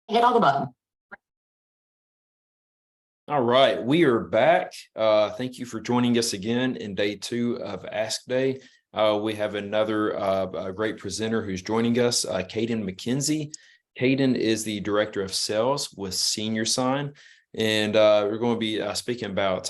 Hit all the button. All right, we are back. Thank you for joining us again in day 2 of Ask Day. We have another great presenter who's joining us, Kaden McKenzie. Kaden is the Director of Sales with Senior Sign, and we're going to be speaking about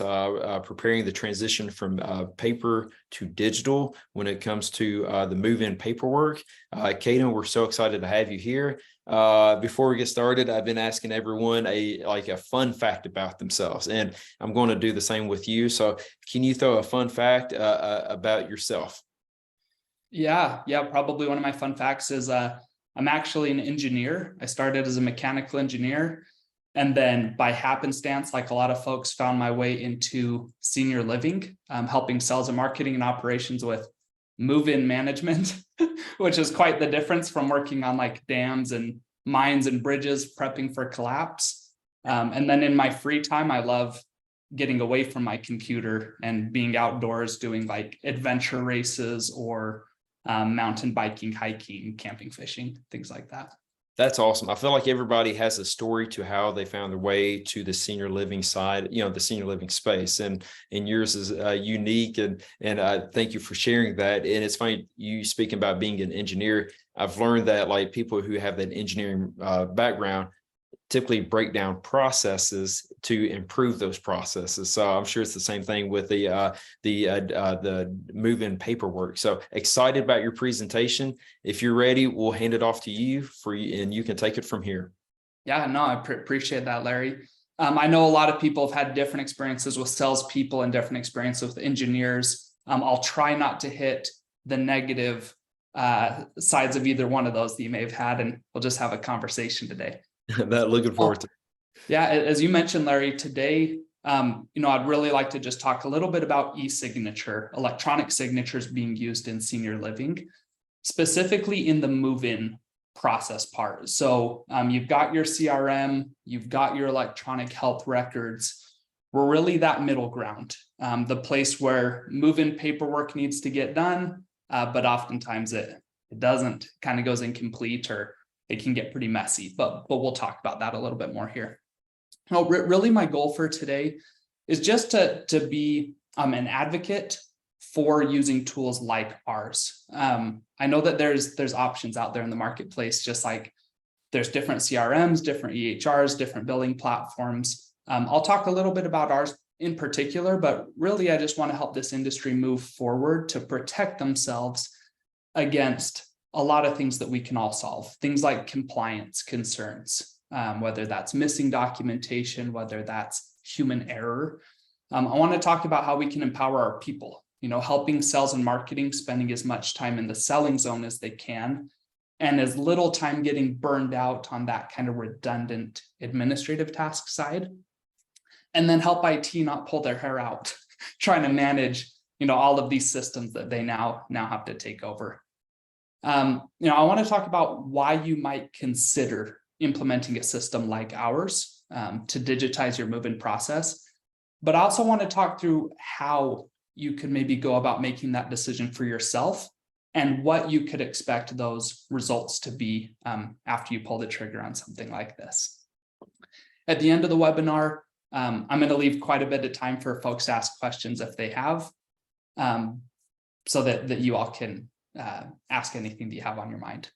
preparing the transition from paper to digital when it comes to the move-in paperwork. Kaden, we're so excited to have you here. Before we get started, I've been asking everyone a fun fact about themselves, and I'm going to do the same with you. So can you throw a fun fact about yourself? Yeah, probably one of my fun facts is I'm actually an engineer. I started as a mechanical engineer, and then by happenstance, like a lot of folks, found my way into senior living, helping sales and marketing and operations with move-in management, which is quite the difference from working on like dams and mines and bridges, prepping for collapse. And then in my free time, I love getting away from my computer and being outdoors, doing like adventure races or mountain biking, hiking, camping, fishing, things like that. That's awesome. I feel like everybody has a story to how they found their way to the senior living side, the senior living space, and yours is unique. And thank you for sharing that. And it's funny you speaking about being an engineer. I've learned that like people who have that engineering background typically break down processes to improve those processes. So I'm sure it's the same thing with the move-in paperwork. So excited about your presentation. If you're ready, we'll hand it off to you and you can take it from here. Yeah, no, I appreciate that, Larry. I know a lot of people have had different experiences with salespeople and different experiences with engineers. I'll try not to hit the negative sides of either one of those that you may have had, and we'll just have a conversation today. That looking forward to. Yeah, as you mentioned, Larry, today, I'd really like to just talk a little bit about e-signature, electronic signatures being used in senior living, specifically in the move-in process part. So you've got your CRM, you've got your electronic health records. We're really that middle ground, the place where move-in paperwork needs to get done, but oftentimes it doesn't, kind of goes incomplete, or it can get pretty messy, but we'll talk about that a little bit more here. Really, my goal for today is just to be an advocate for using tools like ours. I know that there's options out there in the marketplace, just like there's different CRMs, different EHRs, different billing platforms. I'll talk a little bit about ours in particular, but really I just want to help this industry move forward to protect themselves against a lot of things that we can all solve, things like compliance concerns, whether that's missing documentation, whether that's human error. I want to talk about how we can empower our people, helping sales and marketing, spending as much time in the selling zone as they can, and as little time getting burned out on that kind of redundant administrative task side. And then help IT not pull their hair out, trying to manage, all of these systems that they now have to take over. I want to talk about why you might consider implementing a system like ours to digitize your move-in process, but I also want to talk through how you could maybe go about making that decision for yourself and what you could expect those results to be after you pull the trigger on something like this. At the end of the webinar, I'm going to leave quite a bit of time for folks to ask questions if they have, so that you all can ask anything that you have on your mind.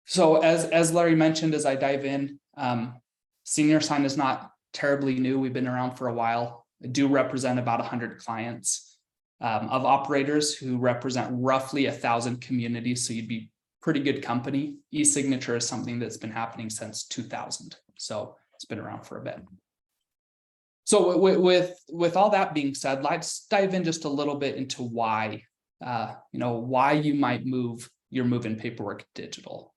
So as Larry mentioned, as I dive in, Senior Sign is not terribly new. We've been around for a while. I do represent about 100 clients of operators who represent roughly 1,000 communities. So you'd be pretty good company. E-signature is something that's been happening since 2000. So it's been around for a bit. So with all that being said, let's dive in just a little bit into why you might move your move-in paperwork digital.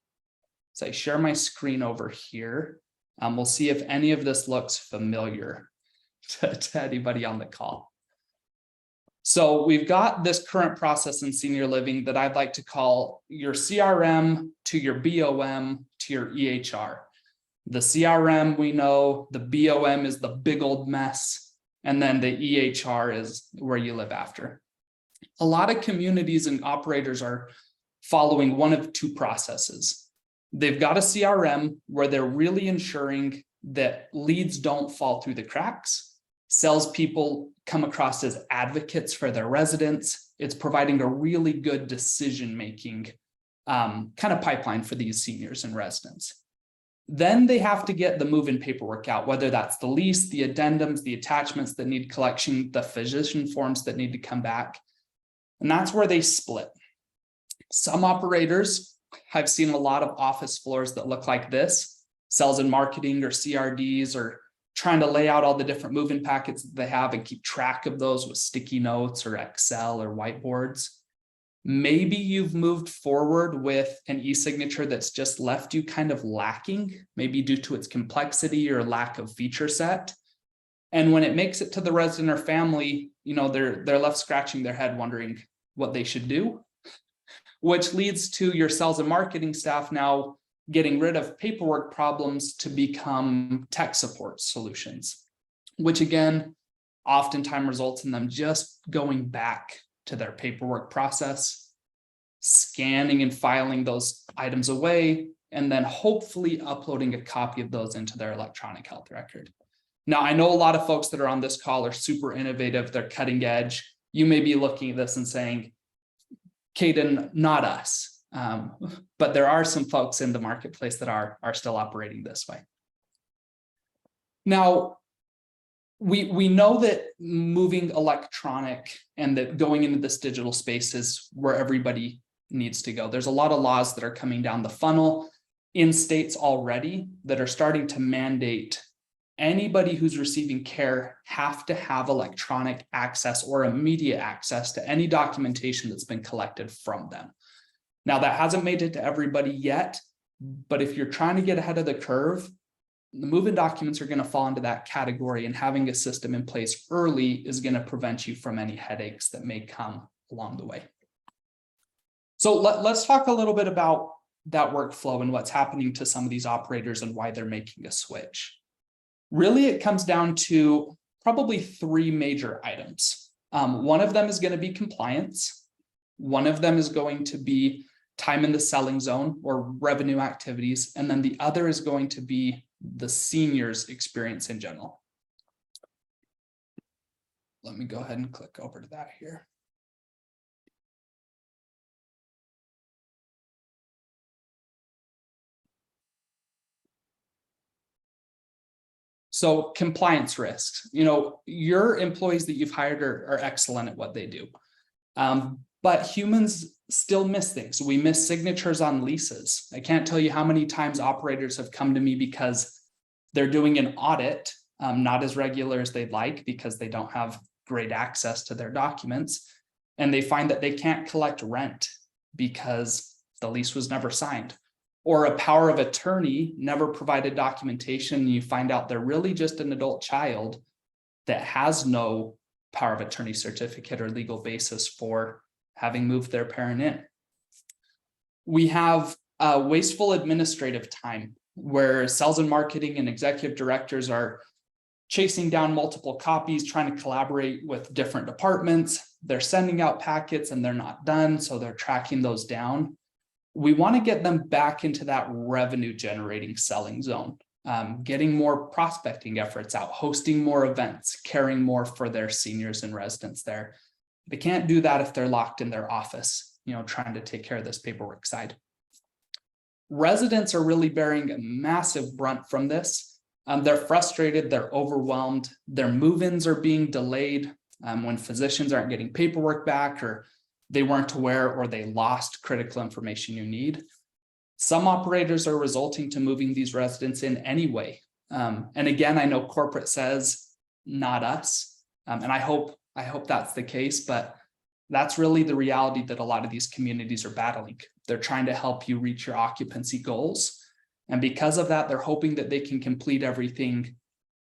So I share my screen over here. We'll see if any of this looks familiar to anybody on the call. So we've got this current process in senior living that I'd like to call your CRM to your BOM to your EHR. The CRM, we know, the BOM is the big old mess, and then the EHR is where you live after. A lot of communities and operators are following one of two processes. They've got a CRM where they're really ensuring that leads don't fall through the cracks. Salespeople come across as advocates for their residents. It's providing a really good decision-making kind of pipeline for these seniors and residents. Then they have to get the move-in paperwork out, whether that's the lease, the addendums, the attachments that need collection, the physician forms that need to come back. And that's where they split. Some operators, I've seen a lot of office floors that look like this, sales and marketing or CRDs, or trying to lay out all the different move-in packets that they have and keep track of those with sticky notes or Excel or whiteboards. Maybe you've moved forward with an e-signature that's just left you kind of lacking, maybe due to its complexity or lack of feature set. And when it makes it to the resident or family, they're left scratching their head wondering what they should do, which leads to your sales and marketing staff now getting rid of paperwork problems to become tech support solutions, which again, oftentimes results in them just going back to their paperwork process, scanning and filing those items away, and then hopefully uploading a copy of those into their electronic health record. Now, I know a lot of folks that are on this call are super innovative, they're cutting edge. You may be looking at this and saying, Kaden, not us. But there are some folks in the marketplace that are still operating this way. Now, we know that moving electronic and that going into this digital space is where everybody needs to go. There's a lot of laws that are coming down the funnel in states already that are starting to mandate anybody who's receiving care have to have electronic access or immediate access to any documentation that's been collected from them. Now, that hasn't made it to everybody yet, but if you're trying to get ahead of the curve, the move-in documents are going to fall into that category, and having a system in place early is going to prevent you from any headaches that may come along the way. So let's talk a little bit about that workflow and what's happening to some of these operators and why they're making a switch. Really, it comes down to probably three major items. One of them is going to be compliance. One of them is going to be time in the selling zone or revenue activities. And then the other is going to be the seniors experience in general. Let me go ahead and click over to that here. So compliance risks, your employees that you've hired are excellent at what they do. But humans still miss things. We miss signatures on leases. I can't tell you how many times operators have come to me because they're doing an audit, not as regular as they'd like because they don't have great access to their documents. And they find that they can't collect rent because the lease was never signed. Or a power of attorney never provided documentation. And you find out they're really just an adult child that has no power of attorney certificate or legal basis for having moved their parent in. We have wasteful administrative time where sales and marketing and executive directors are chasing down multiple copies, trying to collaborate with different departments. They're sending out packets and they're not done, so they're tracking those down. We want to get them back into that revenue generating selling zone, getting more prospecting efforts out, hosting more events, caring more for their seniors and residents there. They can't do that if they're locked in their office, trying to take care of this paperwork side. Residents are really bearing a massive brunt from this. They're frustrated, they're overwhelmed, their move-ins are being delayed when physicians aren't getting paperwork back, or they weren't aware, or they lost critical information you need. Some operators are resulting to moving these residents in anyway. And again, I know corporate says, not us. And I hope that's the case, but that's really the reality that a lot of these communities are battling. They're trying to help you reach your occupancy goals. And because of that, they're hoping that they can complete everything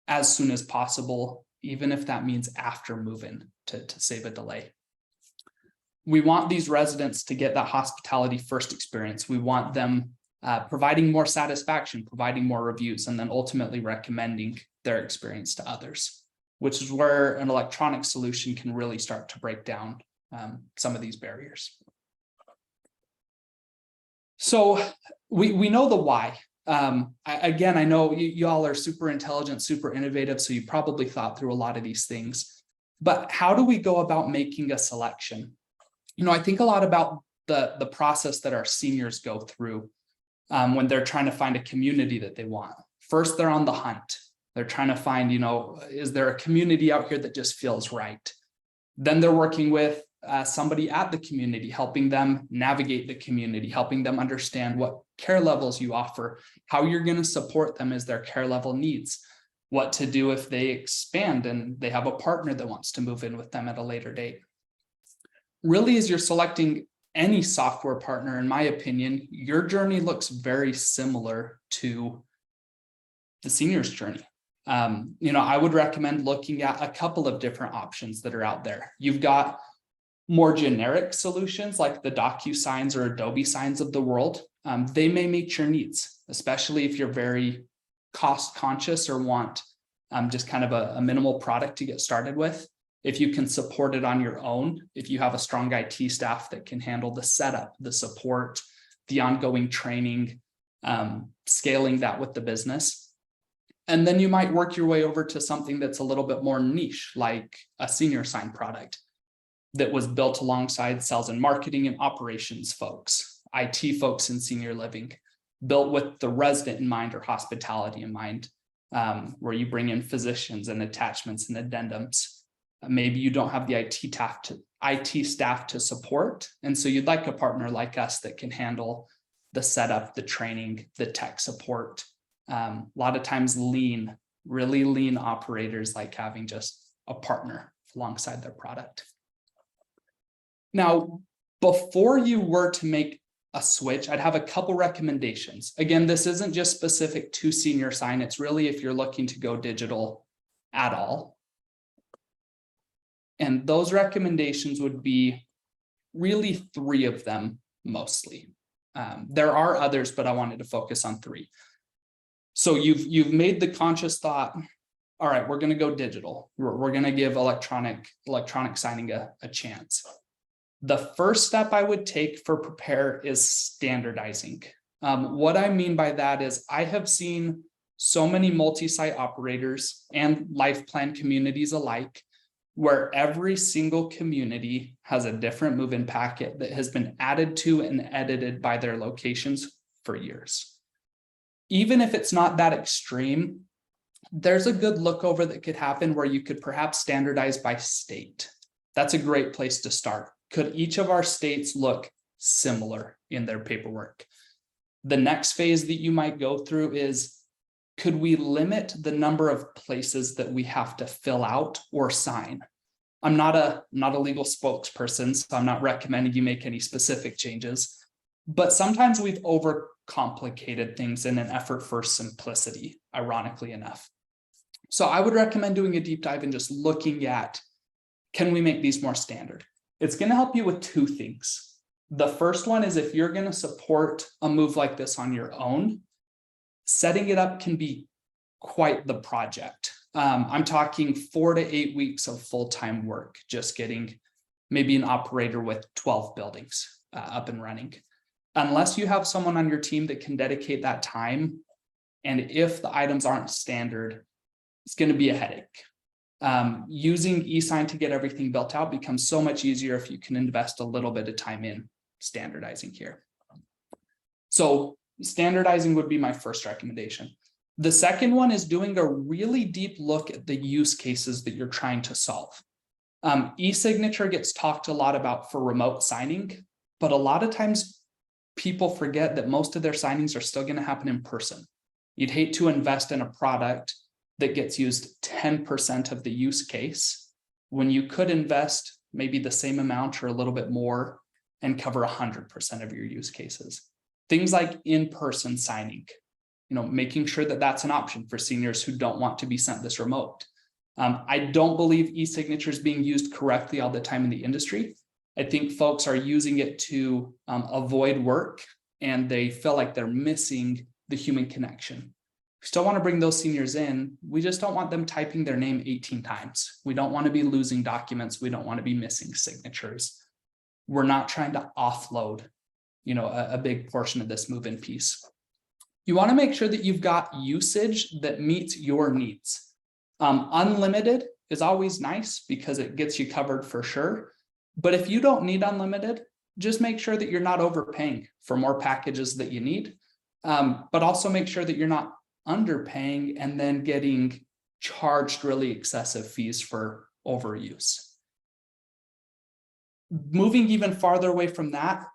as soon as possible, even if that means after move-in to save a delay. We want these residents to get that hospitality first experience. We want them providing more satisfaction, providing more reviews, and then ultimately recommending their experience to others, which is where an electronic solution can really start to break down some of these barriers. So we know the why. Again, I know y'all are super intelligent, super innovative, so you probably thought through a lot of these things. But how do we go about making a selection? I think a lot about the process that our seniors go through when they're trying to find a community that they want. First, they're on the hunt. They're trying to find, is there a community out here that just feels right? Then they're working with somebody at the community, helping them navigate the community, helping them understand what care levels you offer, how you're going to support them as their care level needs, what to do if they expand and they have a partner that wants to move in with them at a later date. Really, as you're selecting any software partner, in my opinion, your journey looks very similar to the senior's journey. I would recommend looking at a couple of different options that are out there. You've got more generic solutions like the DocuSigns or Adobe Signs of the world. They may meet your needs, especially if you're very cost conscious or want just kind of a minimal product to get started with. If you can support it on your own, if you have a strong IT staff that can handle the setup, the support, the ongoing training, scaling that with the business. And then you might work your way over to something that's a little bit more niche, like a senior sign product that was built alongside sales and marketing and operations folks, IT folks in senior living, built with the resident in mind or hospitality in mind, where you bring in physicians and attachments and addendums. Maybe you don't have the IT staff to support. And so you'd like a partner like us that can handle the setup, the training, the tech support. A lot of times really lean operators like having just a partner alongside their product. Now, before you were to make a switch, I'd have a couple recommendations. Again, this isn't just specific to senior sign. It's really if you're looking to go digital at all. And those recommendations would be really 3 of them mostly. There are others, but I wanted to focus on 3. So you've made the conscious thought, all right, we're going to go digital. We're going to give electronic signing a chance. The first step I would take for prepare is standardizing. What I mean by that is I have seen so many multi-site operators and life plan communities alike, where every single community has a different move-in packet that has been added to and edited by their locations for years. Even if it's not that extreme, there's a good look over that could happen where you could perhaps standardize by state. That's a great place to start. Could each of our states look similar in their paperwork? The next phase that you might go through is, could we limit the number of places that we have to fill out or sign? I'm not a legal spokesperson, so I'm not recommending you make any specific changes, but sometimes we've overcomplicated things in an effort for simplicity, ironically enough. So I would recommend doing a deep dive and just looking at, can we make these more standard? It's going to help you with 2 things. The first one is if you're going to support a move like this on your own, setting it up can be quite the project. I'm talking 4 to 8 weeks of full-time work, just getting maybe an operator with 12 buildings up and running. Unless you have someone on your team that can dedicate that time, and if the items aren't standard, it's going to be a headache. Using eSign to get everything built out becomes so much easier if you can invest a little bit of time in standardizing here. So standardizing would be my first recommendation. The second one is doing a really deep look at the use cases that you're trying to solve. E-signature gets talked a lot about for remote signing, but a lot of times people forget that most of their signings are still going to happen in person. You'd hate to invest in a product that gets used 10% of the use case when you could invest maybe the same amount or a little bit more and cover 100% of your use cases. Things like in-person signing, making sure that that's an option for seniors who don't want to be sent this remote. I don't believe e-signature is being used correctly all the time in the industry. I think folks are using it to avoid work, and they feel like they're missing the human connection. We still want to bring those seniors in. We just don't want them typing their name 18 times. We don't want to be losing documents. We don't want to be missing signatures. We're not trying to offload a big portion of this move-in piece. You want to make sure that you've got usage that meets your needs. Unlimited is always nice because it gets you covered for sure. But if you don't need unlimited, just make sure that you're not overpaying for more packages that you need. But also make sure that you're not underpaying and then getting charged really excessive fees for overuse. Moving even farther away from that,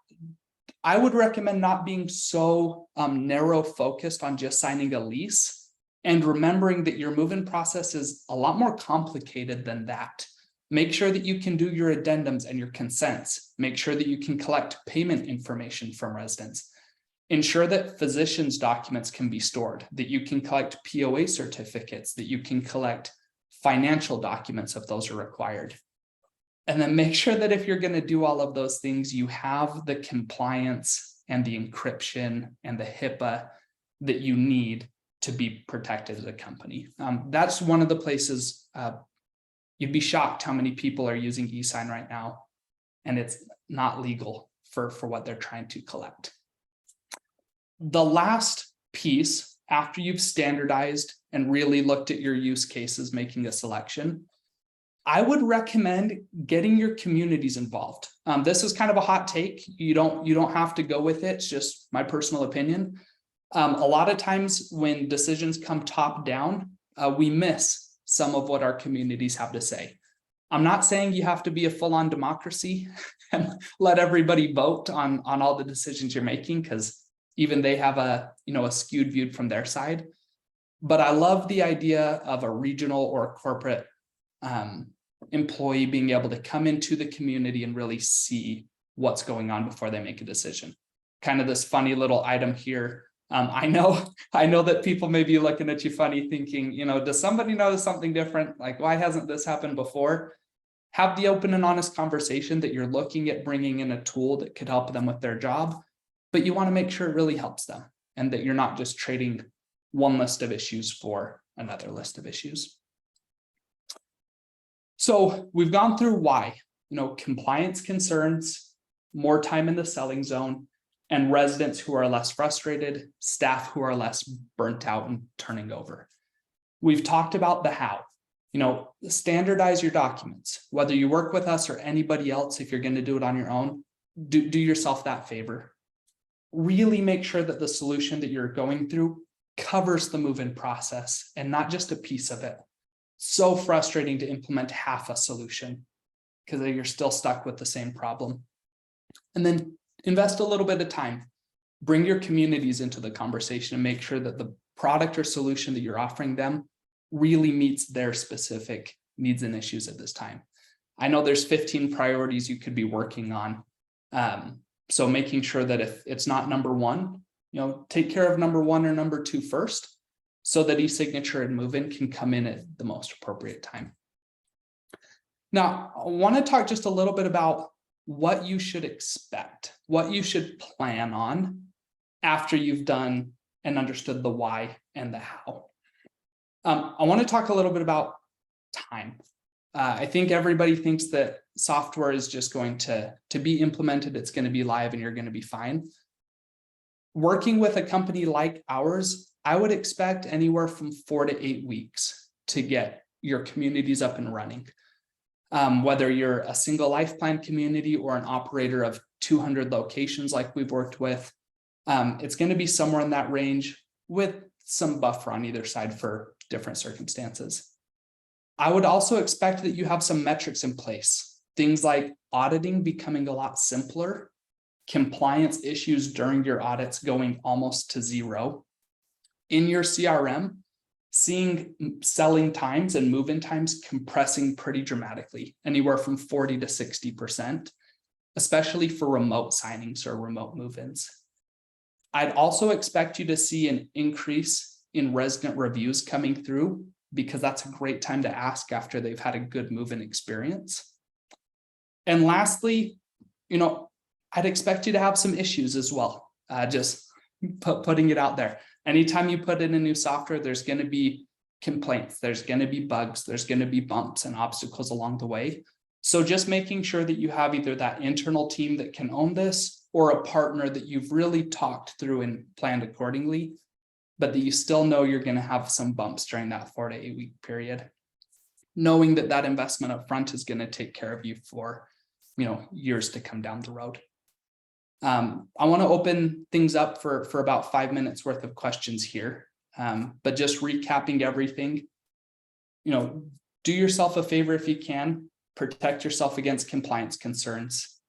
I would recommend not being so narrow focused on just signing a lease and remembering that your move-in process is a lot more complicated than that. Make sure that you can do your addendums and your consents. Make sure that you can collect payment information from residents. Ensure that physicians' documents can be stored, that you can collect POA certificates, that you can collect financial documents if those are required. And then make sure that if you're going to do all of those things, you have the compliance and the encryption and the HIPAA that you need to be protected as a company. That's one of the places you'd be shocked how many people are using e-sign right now, and it's not legal for what they're trying to collect. The last piece, after you've standardized and really looked at your use cases, making a selection, I would recommend getting your communities involved. This is kind of a hot take. You don't have to go with it. It's just my personal opinion. A lot of times when decisions come top down, we miss some of what our communities have to say. I'm not saying you have to be a full-on democracy and let everybody vote on all the decisions you're making, because even they have a skewed view from their side. But I love the idea of a regional or corporate employee being able to come into the community and really see what's going on before they make a decision. Kind of this funny little item here. I know that people may be looking at you funny thinking, does somebody notice something different? Like, why hasn't this happened before? Have the open and honest conversation that you're looking at bringing in a tool that could help them with their job, but you want to make sure it really helps them and that you're not just trading one list of issues for another list of issues. So we've gone through why, compliance concerns, more time in the selling zone, and residents who are less frustrated, staff who are less burnt out and turning over. We've talked about the how, standardize your documents, whether you work with us or anybody else. If you're going to do it on your own, do yourself that favor. Really make sure that the solution that you're going through covers the move-in process and not just a piece of it. So frustrating to implement half a solution because you're still stuck with the same problem. And then invest a little bit of time. Bring your communities into the conversation and make sure that the product or solution that you're offering them really meets their specific needs and issues at this time. I know there's 15 priorities you could be working on. So making sure that if it's not number one, take care of number one or number two first, so that e-signature and move-in can come in at the most appropriate time. Now, I want to talk just a little bit about what you should expect, what you should plan on after you've done and understood the why and the how. I want to talk a little bit about time. I think everybody thinks that software is just going to be implemented, it's going to be live, and you're going to be fine. Working with a company like ours, I would expect anywhere from 4 to 8 weeks to get your communities up and running. Whether you're a single life plan community or an operator of 200 locations like we've worked with, it's going to be somewhere in that range with some buffer on either side for different circumstances. I would also expect that you have some metrics in place, things like auditing becoming a lot simpler, compliance issues during your audits going almost to zero. In your CRM, seeing selling times and move-in times compressing pretty dramatically, anywhere from 40 to 60%, especially for remote signings or remote move-ins. I'd also expect you to see an increase in resident reviews coming through, because that's a great time to ask after they've had a good move-in experience. And lastly, I'd expect you to have some issues as well, just putting it out there. Anytime you put in a new software, there's going to be complaints, there's going to be bugs, there's going to be bumps and obstacles along the way. So just making sure that you have either that internal team that can own this, or a partner that you've really talked through and planned accordingly, but that you still know you're going to have some bumps during that 4 to 8 week period, knowing that that investment up front is going to take care of you for, years to come down the road. I want to open things up for about 5 minutes worth of questions here. But just recapping everything, do yourself a favor if you can, protect yourself against compliance concerns,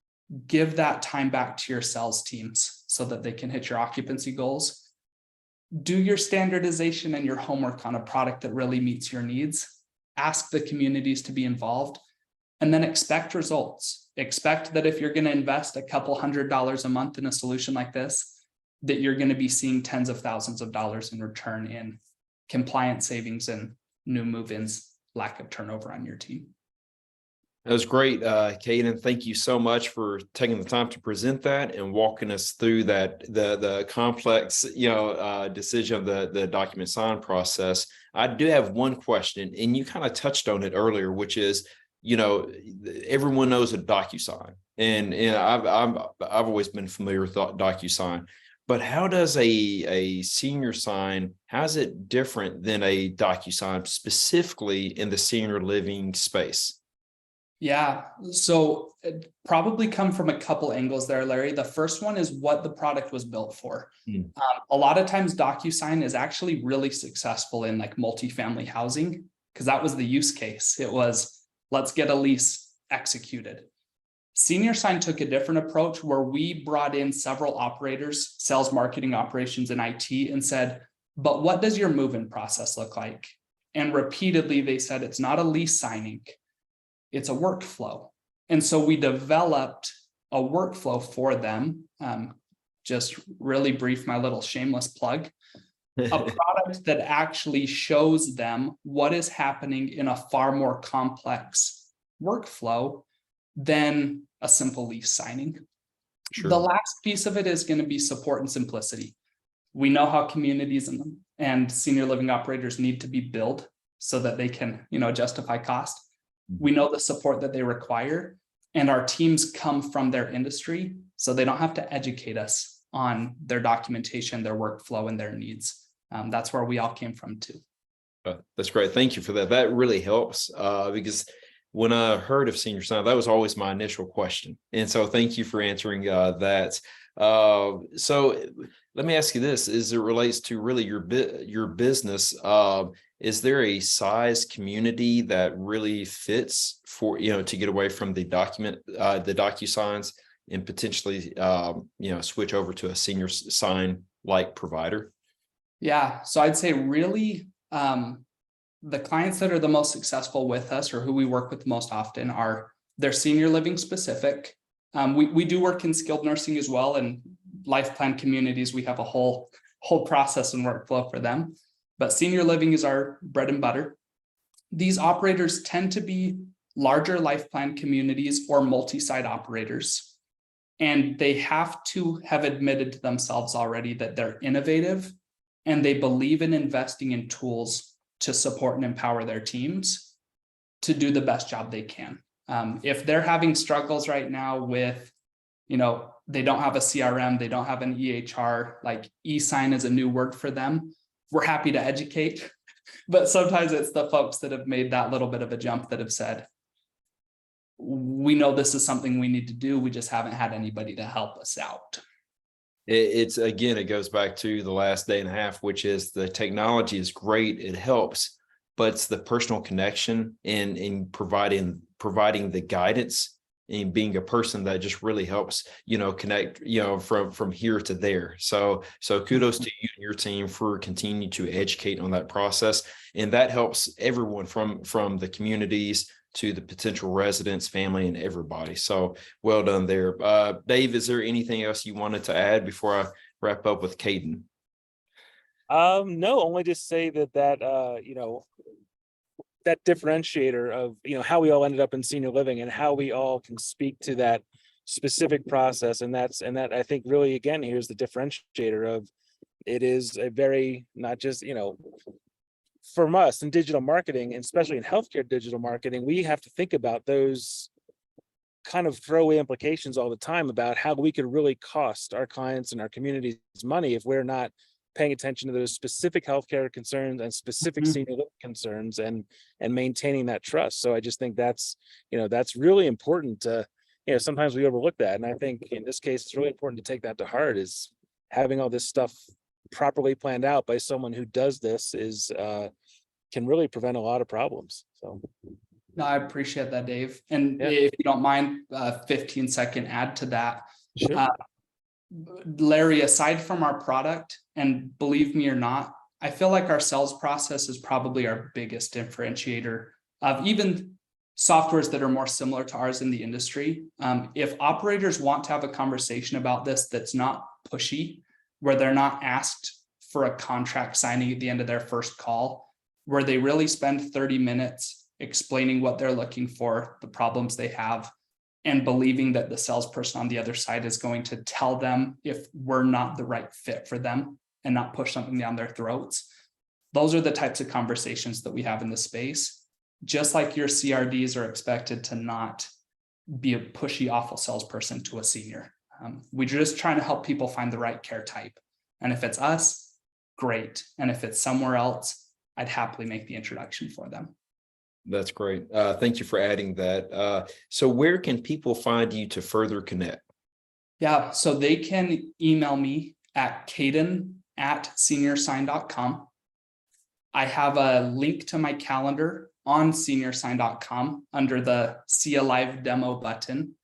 give that time back to your sales teams so that they can hit your occupancy goals. Do your standardization and your homework on a product that really meets your needs. Ask the communities to be involved, and then expect results. Expect that if you're going to invest a couple $100s a month in a solution like this, that you're going to be seeing tens of thousands of dollars in return in compliance savings and new move-ins, lack of turnover on your team. That was great, Kaden. Thank you so much for taking the time to present that and walking us through that the complex, decision of the document sign process. I do have one question, and you kind of touched on it earlier, which is, everyone knows a DocuSign, and I've always been familiar with DocuSign. But how does a senior sign, how's it different than a DocuSign, specifically in the senior living space? Yeah, so it probably come from a couple angles there, Larry. The first one is what the product was built for. A lot of times DocuSign is actually really successful in like multifamily housing, because that was the use case. It was, let's get a lease executed. Senior Sign took a different approach where we brought in several operators, sales, marketing, operations, and IT, and said, but what does your move-in process look like? And repeatedly they said, it's not a lease signing, it's a workflow. And so we developed a workflow for them. Just really brief, my little shameless plug, a product that actually shows them what is happening in a far more complex workflow than a simple lease signing. Sure. The last piece of it is going to be support and simplicity. We know how communities and senior living operators need to be billed so that they can, justify cost. We know the support that they require, and our teams come from their industry, so they don't have to educate us on their documentation, their workflow, and their needs. That's where we all came from too. That's great. Thank you for that. That really helps, because when I heard of senior sign, that was always my initial question. And so thank you for answering that. So let me ask you this, as it relates to really your business, is there a size community that really fits for, to get away from the DocuSigns and potentially, switch over to a senior sign like provider? Yeah. So I'd say really, the clients that are the most successful with us, or who we work with most often, they're senior living specific. We do work in skilled nursing as well, and life plan communities. We have a whole process and workflow for them, but senior living is our bread and butter. These operators tend to be larger life plan communities or multi-site operators, and they have to have admitted to themselves already that they're innovative and they believe in investing in tools to support and empower their teams to do the best job they can. If they're having struggles right now with, they don't have a CRM, they don't have an EHR, like e-sign is a new word for them, we're happy to educate. But sometimes it's the folks that have made that little bit of a jump that have said, we know this is something we need to do, we just haven't had anybody to help us out. It's again, it goes back to the last day and a half, which is the technology is great, it helps, but it's the personal connection and in providing the guidance and being a person that just really helps, connect, from here to there. So kudos to you and your team for continuing to educate on that process. And that helps everyone from the communities to the potential residents, family, and everybody. So well done there. Dave, is there anything else you wanted to add before I wrap up with Kaden? No, only just say that that differentiator of, how we all ended up in senior living and how we all can speak to that specific process. And that I think really, again, here's the differentiator of it is a very, not just, from us in digital marketing, and especially in healthcare digital marketing, we have to think about those kind of throwaway implications all the time about how we could really cost our clients and our communities money if we're not paying attention to those specific healthcare concerns and specific senior living concerns and maintaining that trust. So I just think that's, that's really important to, sometimes we overlook that. And I think in this case, it's really important to take that to heart, is having all this stuff properly planned out by someone who does this is can really prevent a lot of problems. So No, I appreciate that, Dave. And Yeah. if you don't mind, 15-second add to that. sure. Larry, aside from our product, and believe me or not, I feel like our sales process is probably our biggest differentiator of even softwares that are more similar to ours in the industry. If operators want to have a conversation about this that's not pushy, where they're not asked for a contract signing at the end of their first call, where they really spend 30 minutes explaining what they're looking for, the problems they have, and believing that the salesperson on the other side is going to tell them if we're not the right fit for them and not push something down their throats. Those are the types of conversations that we have in the space. Just like your CRDs are expected to not be a pushy, awful salesperson to a senior. We're just trying to help people find the right care type. And if it's us, great. And if it's somewhere else, I'd happily make the introduction for them. That's great. Thank you for adding that. So where can people find you to further connect? Yeah, so they can email me at Kaden@seniorsign.com. I have a link to my calendar on seniorsign.com under the See a Live Demo button.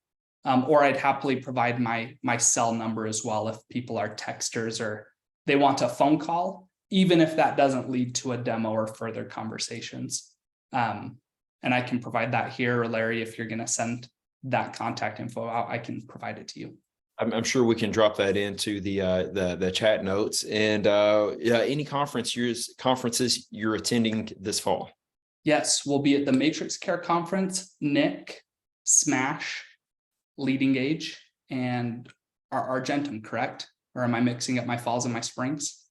Or I'd happily provide my cell number as well if people are texters or they want a phone call, even if that doesn't lead to a demo or further conversations. And I can provide that here, or Larry, if you're going to send that contact info out, I can provide it to you. I'm sure we can drop that into the chat notes. And any conferences you're attending this fall? Yes, we'll be at the Matrix Care Conference, NIC, SMASH, Leading Age, and our Argentum, correct? Or am I mixing up my falls and my springs?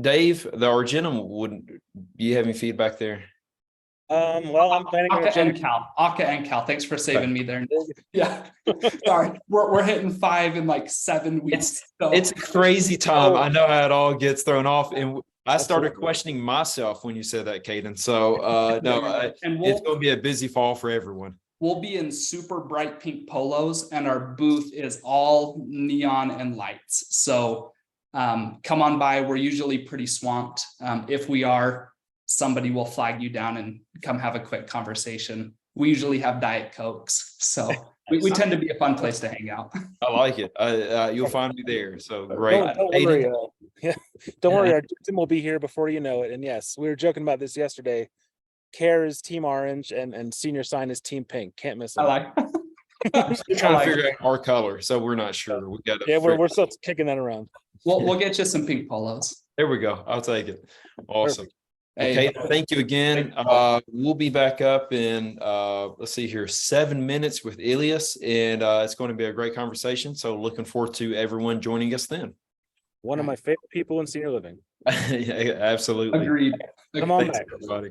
Dave, the Argentum, do you have any feedback there? Well, I'm planning on ACA and Cal. Thanks for saving me there. Yeah, sorry, we're hitting 5 in like 7 weeks. It's a crazy time. Oh. I know how it all gets thrown off, and I started Absolutely. questioning myself when you said that, Kaden. So it's going to be a busy fall for everyone. We'll be in super bright pink polos, and our booth is all neon and lights. So come on by. We're usually pretty swamped. If we are, somebody will flag you down and come have a quick conversation. We usually have Diet Cokes, so we tend to be a fun place to hang out. I like it. You'll find me there. So great. Don't worry. Don't worry. Our team will be here before you know it. And yes, we were joking about this yesterday. Care is Team Orange and Senior Sign is Team Pink. Can't miss it. I like. We're trying to figure out our color, so we're not sure. We got we're still kicking that around. We'll get you some pink polos. There we go. I'll take it. Awesome. Hey, Okay, thank you again. We'll be back up in let's see here, 7 minutes with Elias, and it's going to be a great conversation. So looking forward to everyone joining us then. One of my favorite people in senior living. Yeah, absolutely. agreed. Come on Thanks, back. everybody.